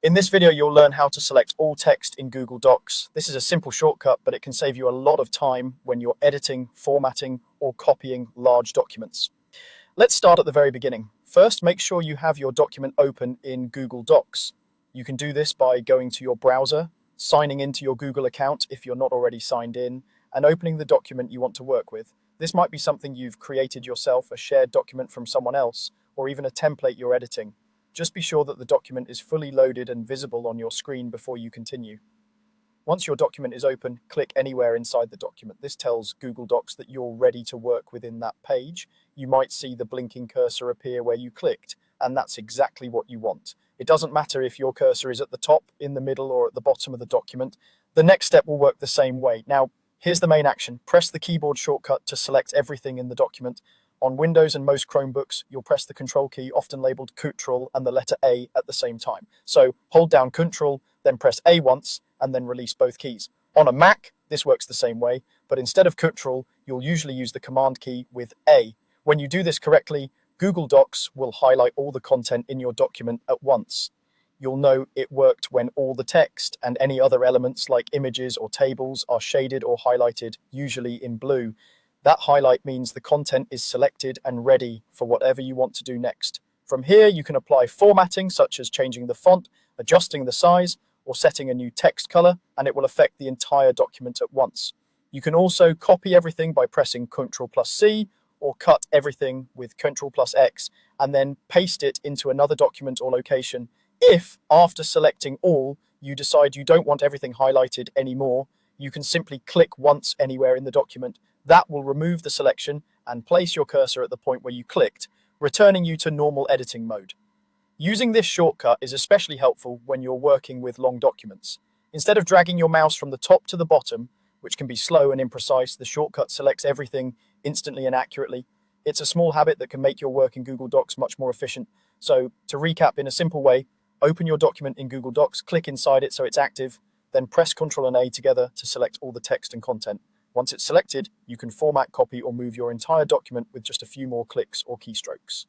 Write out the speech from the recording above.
In this video, you'll learn how to select all text in Google Docs. This is a simple shortcut, but it can save you a lot of time when you're editing, formatting, or copying large documents. Let's start at the very beginning. First, make sure you have your document open in Google Docs. You can do this by going to your browser, signing into your Google account if you're not already signed in, and opening the document you want to work with. This might be something you've created yourself, a shared document from someone else, or even a template you're editing. Just be sure that the document is fully loaded and visible on your screen before you continue. Once your document is open, click anywhere inside the document. This tells Google Docs that you're ready to work within that page. You might see the blinking cursor appear where you clicked, and that's exactly what you want. It doesn't matter if your cursor is at the top, in the middle, or at the bottom of the document. The next step will work the same way. Now, here's the main action. Press the keyboard shortcut to select everything in the document. On Windows and most Chromebooks, you'll press the Control key, often labeled Ctrl, and the letter A at the same time. So hold down Ctrl, then press A once, and then release both keys. On a Mac, this works the same way, but instead of Ctrl, you'll usually use the Command key with A. When you do this correctly, Google Docs will highlight all the content in your document at once. You'll know it worked when all the text and any other elements like images or tables are shaded or highlighted, usually in blue. That highlight means the content is selected and ready for whatever you want to do next. From here, you can apply formatting, such as changing the font, adjusting the size, or setting a new text color, and it will affect the entire document at once. You can also copy everything by pressing Ctrl+C, or cut everything with Ctrl+X, and then paste it into another document or location. If, after selecting all, you decide you don't want everything highlighted anymore, you can simply click once anywhere in the document. That will remove the selection and place your cursor at the point where you clicked, returning you to normal editing mode. Using this shortcut is especially helpful when you're working with long documents. Instead of dragging your mouse from the top to the bottom, which can be slow and imprecise, the shortcut selects everything instantly and accurately. It's a small habit that can make your work in Google Docs much more efficient. So, to recap in a simple way, open your document in Google Docs, click inside it so it's active, then press Ctrl and A together to select all the text and content. Once it's selected, you can format, copy, or move your entire document with just a few more clicks or keystrokes.